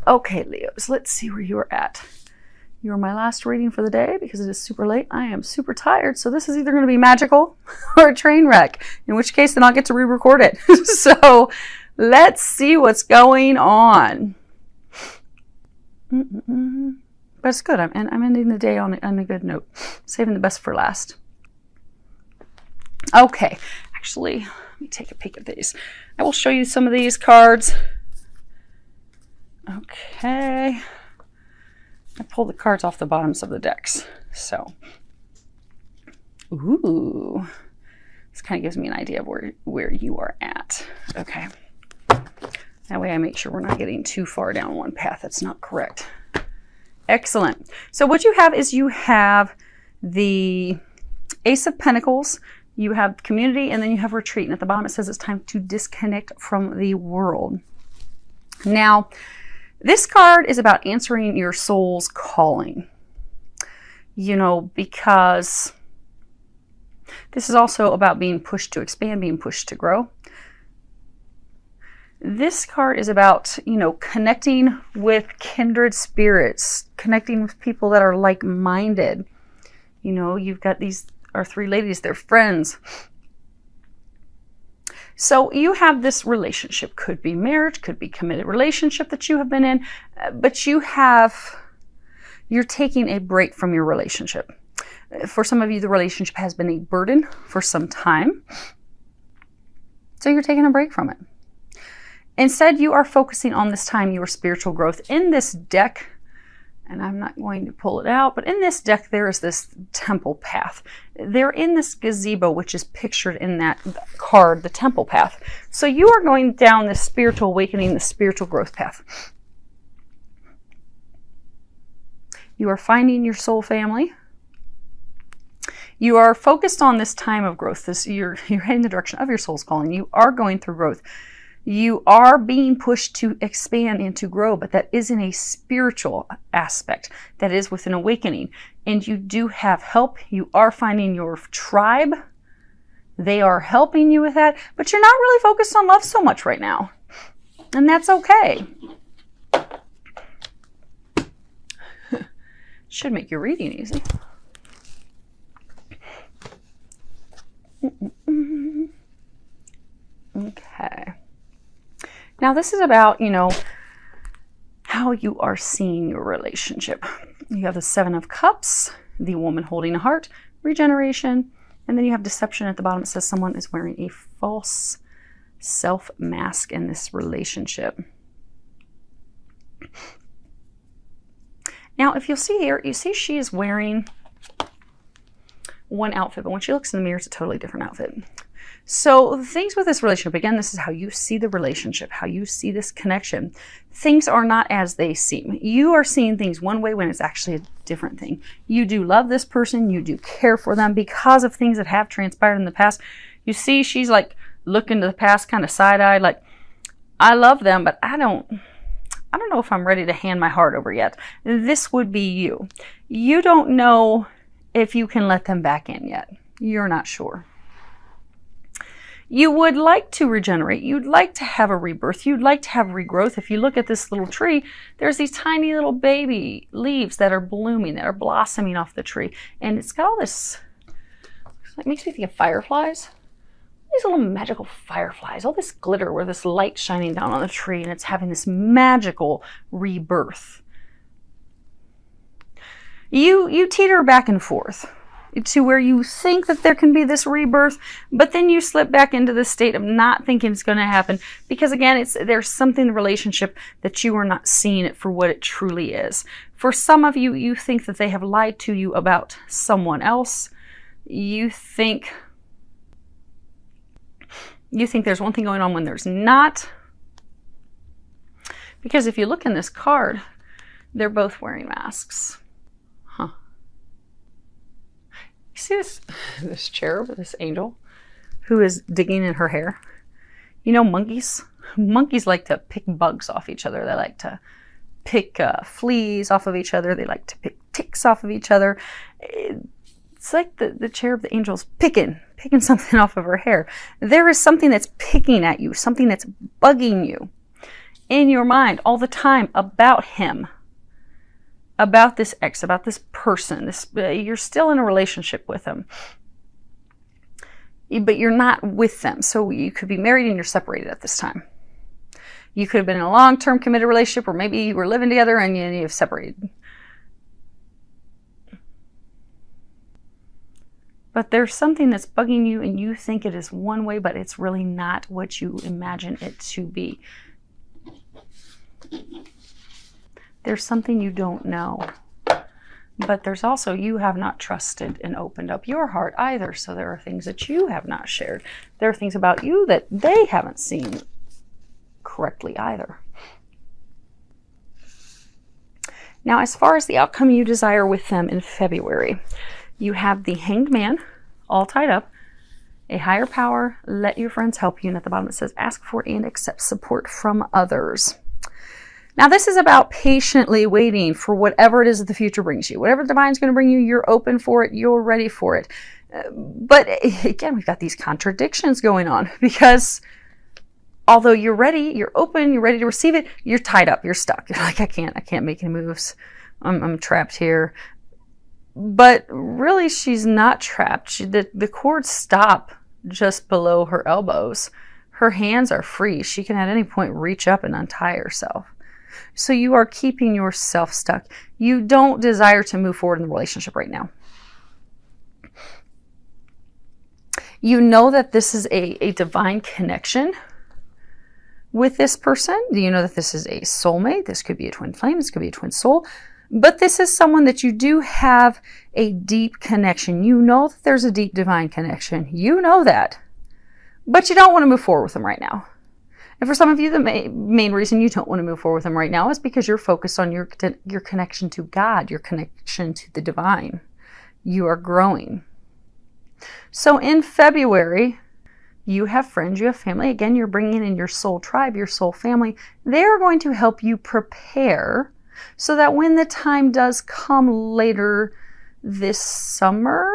Okay, Leos, let's see where you are at. You're my last reading for the day because it is super late. I am super tired, so this is either going to be magical or a train wreck, in which case then I'll get to re-record it. So let's see what's going on. But it's good. I'm ending the day on a good note, saving the best for last. Okay, actually, let me take a peek at these. I will show you some of these cards. Okay. I pulled the cards off the bottoms of the decks. So, ooh, this kind of gives me an idea of where you are at. Okay. That way I make sure we're not getting too far down one path that's not correct. Excellent. So what you have is you have the Ace of Pentacles, you have community, and then you have retreat. And at the bottom it says it's time to disconnect from the world. Now, this card is about answering your soul's calling, you know, because this is also about being pushed to expand, being pushed to grow. This card is about, you know, connecting with kindred spirits, connecting with people that are like-minded. You know, you've got these are three ladies, they're friends. So you have this relationship, could be marriage, could be committed relationship that you have been in, but you're taking a break from your relationship. For some of you, the relationship has been a burden for some time. So you're taking a break from it. Instead, you are focusing on this time, your spiritual growth. In this deck, and I'm not going to pull it out, but in this deck, there is this temple path. They're in this gazebo, which is pictured in that card, the temple path. So you are going down this spiritual awakening, the spiritual growth path. You are finding your soul family. You are focused on this time of growth. You're heading in the direction of your soul's calling. You are going through growth. You are being pushed to expand and to grow, but that is in a spiritual aspect. That is with an awakening. And you do have help. You are finding your tribe. They are helping you with that, but you're not really focused on love so much right now. And that's okay. Should make your reading easy. Okay. Now this is about, you know, how you are seeing your relationship. You have the Seven of Cups, the woman holding a heart, regeneration, and then you have deception at the bottom. It says someone is wearing a false self mask in this relationship. Now, if you'll see here, you see she is wearing one outfit, but when she looks in the mirror, it's a totally different outfit. So things with this relationship, again, this is how you see the relationship, how you see this connection. Things are not as they seem. You are seeing things one way when it's actually a different thing. You do love this person. You do care for them because of things that have transpired in the past. You see, she's like looking to the past kind of side-eyed, like, I love them, but I don't know if I'm ready to hand my heart over yet. This would be you. You don't know if you can let them back in yet. You're not sure. You would like to regenerate. You'd like to have a rebirth. You'd like to have regrowth. If you look at this little tree, there's these tiny little baby leaves that are blooming, that are blossoming off the tree. And it's got all this, it makes me think of fireflies. These little magical fireflies, all this glitter where this light shining down on the tree and it's having this magical rebirth. You teeter back and forth to where you think that there can be this rebirth, but then you slip back into the state of not thinking it's going to happen because, again, there's something in the relationship that you are not seeing it for what it truly is. For some of you, you think that they have lied to you about someone else. You think there's one thing going on when there's not. Because if you look in this card, they're both wearing masks. Huh. You see this cherub, this angel, who is digging in her hair? You know monkeys? Monkeys like to pick bugs off each other. They like to pick fleas off of each other. They like to pick ticks off of each other. It's like the cherub, the angel's picking something off of her hair. There is something that's picking at you, something that's bugging you. in your mind all the time about him, about this ex, about this person. You're still in a relationship with him, but you're not with them. So you could be married and you're separated at this time. You could have been in a long-term committed relationship, or maybe you were living together and you've separated. But there's something that's bugging you and you think it is one way, but it's really not what you imagine it to be. There's something you don't know. But there's also, you have not trusted and opened up your heart either. So there are things that you have not shared. There are things about you that they haven't seen correctly either. Now, as far as the outcome you desire with them in February, you have the Hanged Man, all tied up, a higher power, let your friends help you, and at the bottom it says, ask for and accept support from others. Now, this is about patiently waiting for whatever it is that the future brings you. Whatever the divine's going to bring you, you're open for it, you're ready for it. But again, we've got these contradictions going on, because although you're ready, you're open, you're ready to receive it, you're tied up, you're stuck. You're like, I can't make any moves. I'm trapped here. But really, she's not trapped. The cords stop just below her elbows. Her hands are free. She can at any point reach up and untie herself. So you are keeping yourself stuck. You don't desire to move forward in the relationship right now. You know that this is a divine connection with this person. You know that this is a soulmate. This could be a twin flame. This could be a twin soul. But this is someone that you do have a deep connection. You know that there's a deep divine connection. You know that. But you don't want to move forward with them right now. And for some of you, the main reason you don't want to move forward with them right now is because you're focused on your connection to God, your connection to the divine. You are growing. So in February, you have friends, you have family. Again, you're bringing in your soul tribe, your soul family. They're going to help you prepare so that when the time does come later this summer,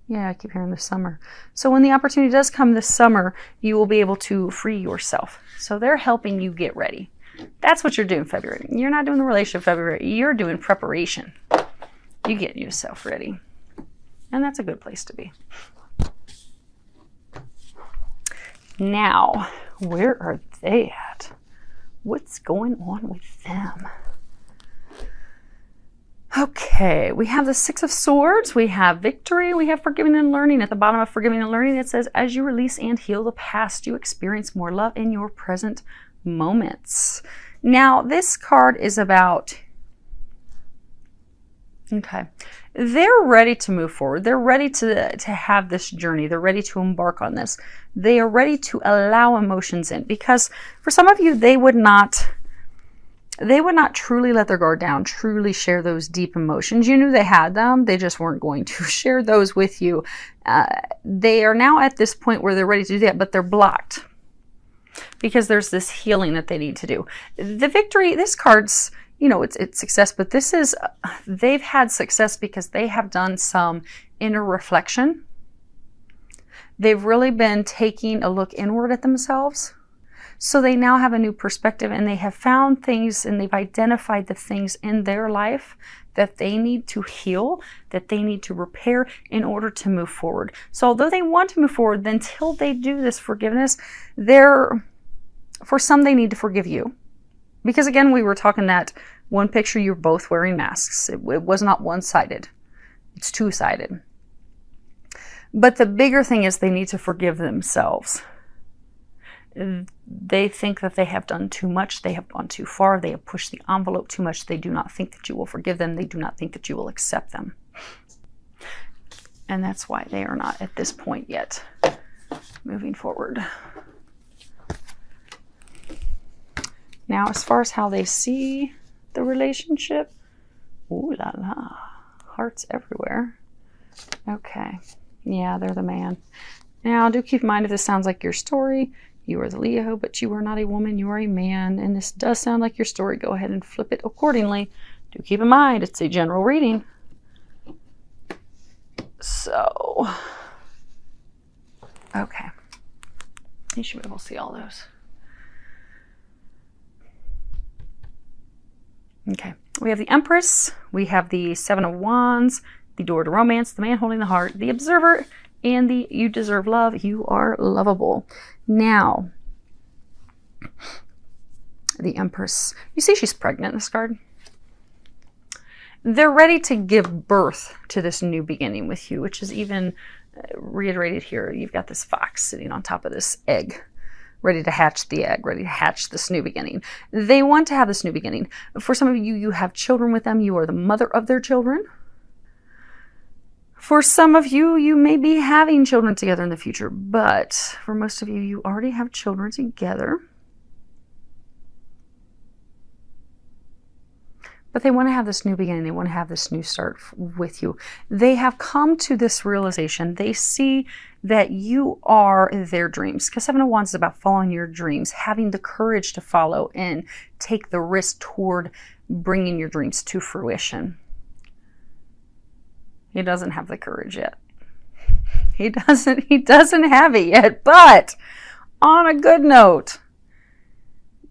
yeah, I keep hearing this summer. So when the opportunity does come this summer, you will be able to free yourself. So they're helping you get ready. That's what you're doing in February. You're not doing the relationship February. You're doing preparation. You get yourself ready. And that's a good place to be. Now, where are they at? What's going on with them? Okay, we have the Six of Swords, we have victory, we have forgiving and learning. At the bottom of forgiving and learning, it says, as you release and heal the past, you experience more love in your present moments. Now, this card is about, okay, they're ready to move forward. They're ready to have this journey. They're ready to embark on this. They are ready to allow emotions in, because for some of you, they would not truly let their guard down, truly share those deep emotions. You knew they had them. They just weren't going to share those with you. They are now at this point where they're ready to do that, but they're blocked because there's this healing that they need to do. The victory, this card's, it's success, but this is, they've had success because they have done some inner reflection. They've really been taking a look inward at themselves. So they now have a new perspective, and they have found things, and they've identified the things in their life that they need to heal, that they need to repair in order to move forward. So although they want to move forward, until they do this forgiveness, for some, they need to forgive you. Because again, we were talking that one picture, you're both wearing masks. It was not one-sided. It's two-sided. But the bigger thing is they need to forgive themselves. They think that they have done too much. They have gone too far. They have pushed the envelope too much. They do not think that you will forgive them. They do not think that you will accept them. And that's why they are not at this point yet moving forward. Now, as far as how they see the relationship, ooh la la, hearts everywhere. Okay, yeah, they're the man. Now, do keep in mind, if this sounds like your story, you are the Leo, but you are not a woman, you are a man, and this does sound like your story, go ahead and flip it accordingly. Do keep in mind, it's a general reading. So, okay. You should be able to see all those. Okay, we have the Empress, we have the Seven of Wands, the Door to Romance, the Man Holding the Heart, the Observer, and the You Deserve Love. You are lovable. Now, the Empress. You see she's pregnant in this card. They're ready to give birth to this new beginning with you, which is even reiterated here. You've got this fox sitting on top of this egg, ready to hatch the egg, ready to hatch this new beginning. They want to have this new beginning. For some of you, you have children with them. You are the mother of their children. For some of you, you may be having children together in the future, but for most of you, you already have children together. But they want to have this new beginning. They want to have this new start with you. They have come to this realization. They see that you are their dreams. Because Seven of Wands is about following your dreams, having the courage to follow and take the risk toward bringing your dreams to fruition. He doesn't have the courage yet. He doesn't have it yet. But on a good note,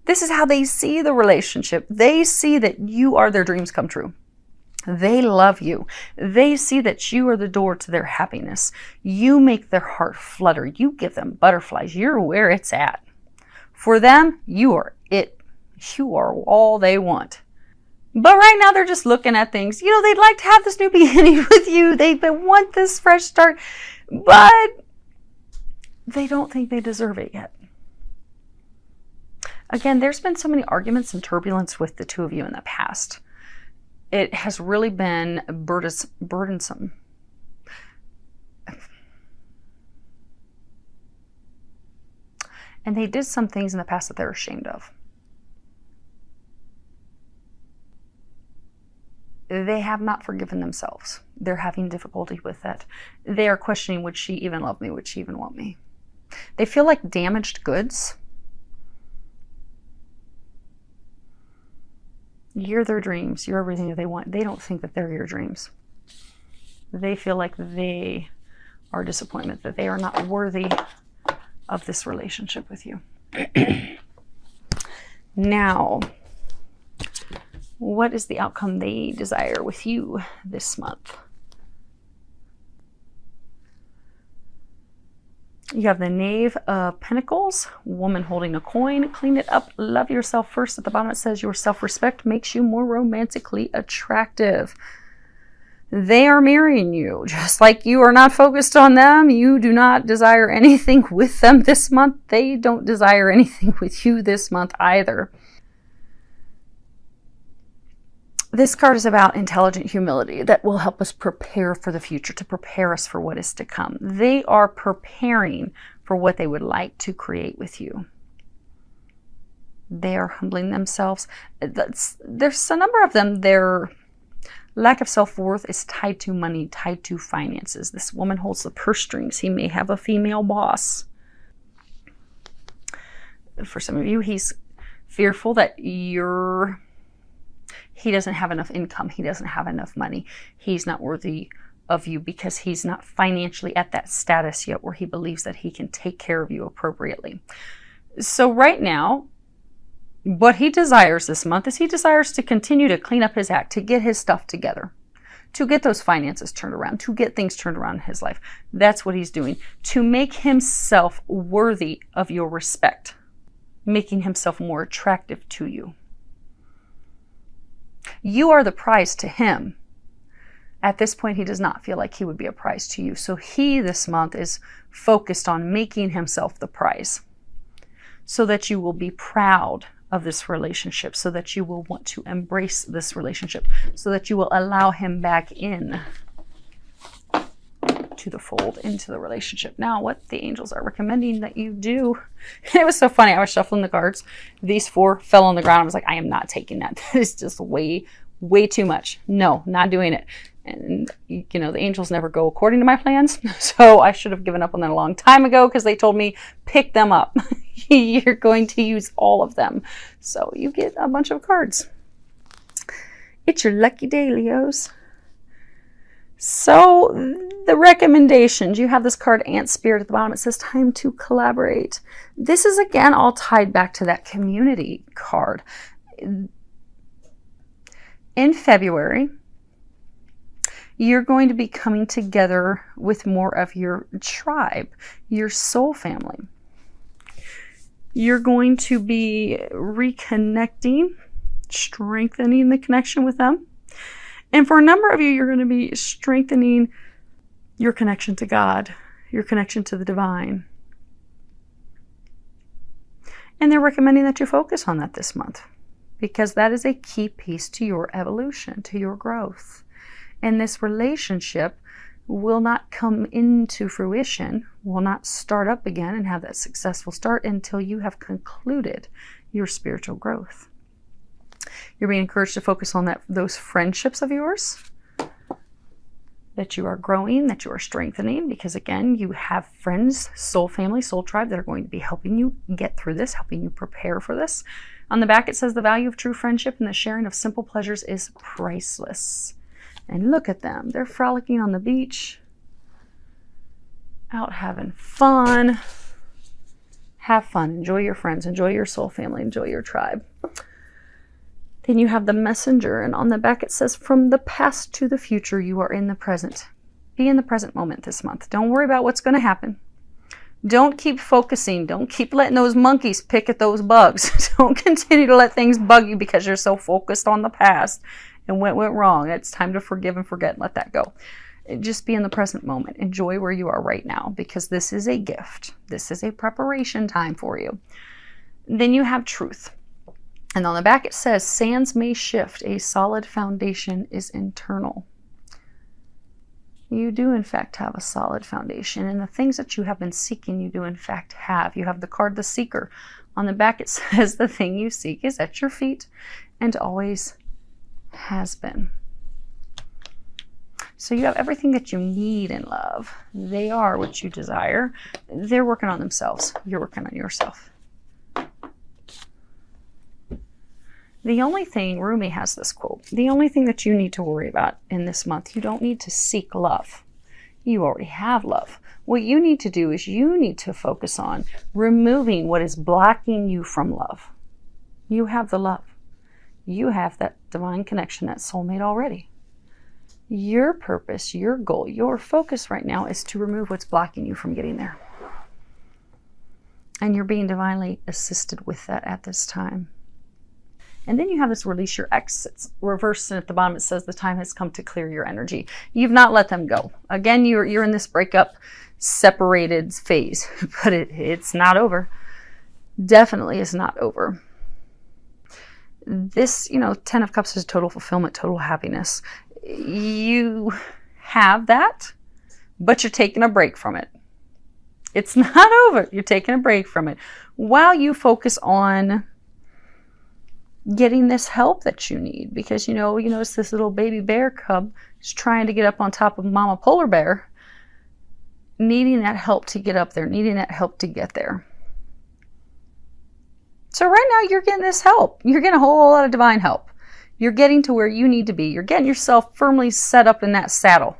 this is how they see the relationship. They see that you are their dreams come true. They love you. They see that you are the door to their happiness. You make their heart flutter. You give them butterflies. You're where it's at. For them, you are it. You are all they want. But right now, they're just looking at things. You know, they'd like to have this new beginning with you. They want this fresh start. But they don't think they deserve it yet. Again, there's been so many arguments and turbulence with the two of you in the past. It has really been burdensome. And they did some things in the past that they're ashamed of. They have not forgiven themselves. They're having difficulty with that. They are questioning, would she even love me? Would she even want me? They feel like damaged goods. You're their dreams. You're everything that they want. They don't think that they're your dreams. They feel like they are disappointment, that they are not worthy of this relationship with you. Now, what is the outcome they desire with you this month? You have the Knave of Pentacles, woman holding a coin. Clean it up. Love yourself first. At the bottom it says your self-respect makes you more romantically attractive. They are marrying you. Just like you are not focused on them, you do not desire anything with them this month. They don't desire anything with you this month either. This card is about intelligent humility that will help us prepare for the future, to prepare us for what is to come. They are preparing for what they would like to create with you. They are humbling themselves. There's a number of them, their lack of self-worth is tied to money, tied to finances. This woman holds the purse strings. He may have a female boss. For some of you, he's fearful that he doesn't have enough income. He doesn't have enough money. He's not worthy of you because he's not financially at that status yet where he believes that he can take care of you appropriately. So right now, what he desires this month is he desires to continue to clean up his act, to get his stuff together, to get those finances turned around, to get things turned around in his life. That's what he's doing, to make himself worthy of your respect, making himself more attractive to you. You are the prize to him. At this point, he does not feel like he would be a prize to you. So he, this month, is focused on making himself the prize so that you will be proud of this relationship, so that you will want to embrace this relationship, so that you will allow him back in to the fold, into the relationship. Now, what the angels are recommending that you do, it was so funny. I was shuffling the cards. These 4 fell on the ground. I was like, I am not taking that. That is just way too much. No, not doing it. And, you know, the angels never go according to my plans. So I should have given up on that a long time ago because they told me, pick them up. You're going to use all of them. So you get a bunch of cards. It's your lucky day, Leos. So the recommendations, you have this card, Ant Spirit, at the bottom. It says time to collaborate. This is, again, all tied back to that community card. In February, you're going to be coming together with more of your tribe, your soul family. You're going to be reconnecting, strengthening the connection with them. And for a number of you, you're going to be strengthening your connection to God, your connection to the divine. And they're recommending that you focus on that this month, because that is a key piece to your evolution, to your growth. And this relationship will not come into fruition, will not start up again and have that successful start until you have concluded your spiritual growth. You're being encouraged to focus on those friendships of yours that you are growing, that you are strengthening, because again, you have friends, soul family, soul tribe that are going to be helping you get through this, helping you prepare for this. On the back, it says the value of true friendship and the sharing of simple pleasures is priceless. And look at them. They're frolicking on the beach, out having fun. Have fun. Enjoy your friends. Enjoy your soul family. Enjoy your tribe. Then you have the messenger. And on the back it says, from the past to the future, you are in the present. Be in the present moment this month. Don't worry about what's going to happen. Don't keep focusing. Don't keep letting those monkeys pick at those bugs. Don't continue to let things bug you because you're so focused on the past and what went wrong. It's time to forgive and forget and let that go. Just be in the present moment. Enjoy where you are right now, because this is a gift. This is a preparation time for you. Then you have truth. And on the back it says, sands may shift, a solid foundation is internal. You do in fact have a solid foundation, and the things that you have been seeking, you do in fact have. You have the card, the seeker. On the back it says, the thing you seek is at your feet and always has been. So you have everything that you need in love. They are what you desire. They're working on themselves. You're working on yourself. The only thing, Rumi has this quote, the only thing that you need to worry about in this month, you don't need to seek love. You already have love. What you need to do is you need to focus on removing what is blocking you from love. You have the love. You have that divine connection, that soulmate already. Your purpose, your goal, your focus right now is to remove what's blocking you from getting there. And you're being divinely assisted with that at this time. And then you have this release your ex. It's reversed, and at the bottom it says the time has come to clear your energy. You've not let them go. Again, you're in this breakup, separated phase, but it's not over. Definitely is not over. This, 10 of Cups is total fulfillment, total happiness. You have that, but you're taking a break from it. It's not over. You're taking a break from it while you focus on getting this help that you need, because you notice this little baby bear cub is trying to get up on top of mama polar bear, needing that help to get up there, needing that help to get there. So right now you're getting this help. You're getting a whole lot of divine help. You're getting to where you need to be. You're getting yourself firmly set up in that saddle.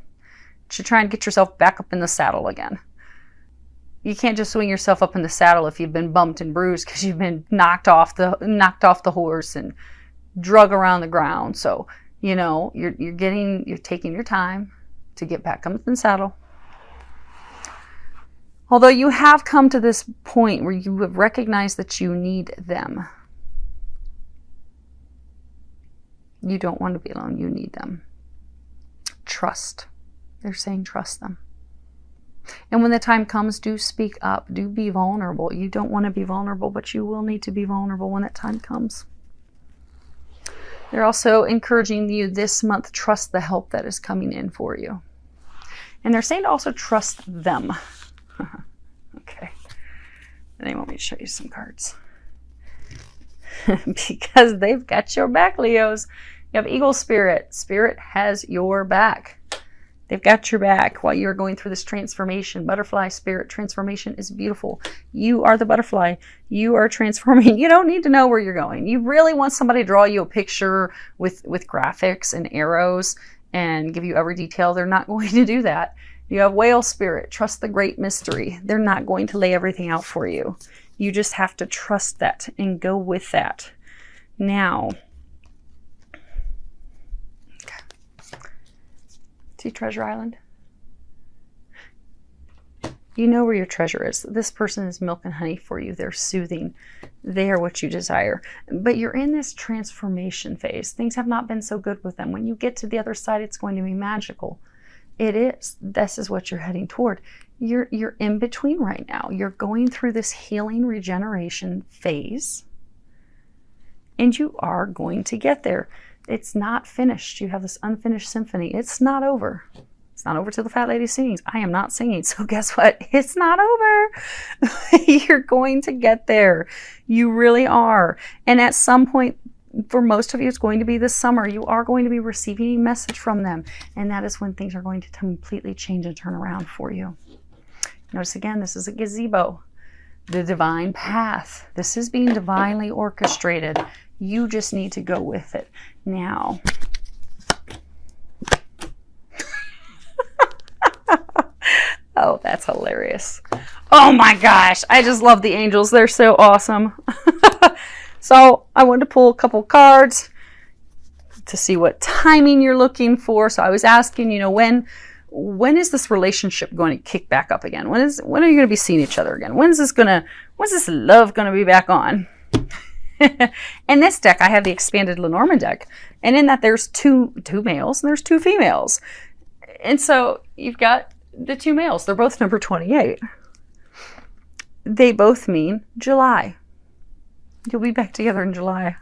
You're trying to get yourself back up in the saddle again. You can't just swing yourself up in the saddle if you've been bumped and bruised because you've been knocked off the horse and drug around the ground. So, you're taking your time to get back up in the saddle. Although you have come to this point where you have recognized that you need them. You don't want to be alone. You need them. Trust. They're saying trust them. And when the time comes, do speak up. Do be vulnerable. You don't want to be vulnerable, but you will need to be vulnerable when that time comes. They're also encouraging you this month, trust the help that is coming in for you. And they're saying to also trust them. Okay. They want me to show you some cards. Because they've got your back, Leos. You have Eagle Spirit. Spirit has your back. They've got your back while you're going through this transformation. Butterfly spirit transformation is beautiful. You are the butterfly. You are transforming. You don't need to know where you're going. You really want somebody to draw you a picture with graphics and arrows and give you every detail. They're not going to do that. You have whale spirit. Trust the great mystery. They're not going to lay everything out for you. You just have to trust that and go with that. Now, See Treasure Island? You know where your treasure is. This person is milk and honey for you. They're soothing. They are what you desire. But you're in this transformation phase. Things have not been so good with them. When you get to the other side, it's going to be magical. It is. This is what you're heading toward. You're in between right now. You're going through this healing regeneration phase. And you are going to get there. It's not finished. You have this unfinished symphony. It's not over. It's not over till the fat lady sings. I am not singing. So guess what? It's not over. You're going to get there. You really are. And at some point, for most of you, it's going to be this summer. You are going to be receiving a message from them. And that is when things are going to completely change and turn around for you. Notice again, this is a gazebo. The divine path. This is being divinely orchestrated. You just need to go with it. Now, oh, that's hilarious. Oh my gosh. I just love the angels. They're so awesome. So I wanted to pull a couple cards to see what timing you're looking for. So I was asking, when is this relationship going to kick back up again? When are you going to be seeing each other again? When's this love going to be back on? In this deck, I have the expanded Lenormand deck. And in that, there's two males and there's two females. And so you've got the two males. They're both number 28. They both mean July. You'll be back together in July.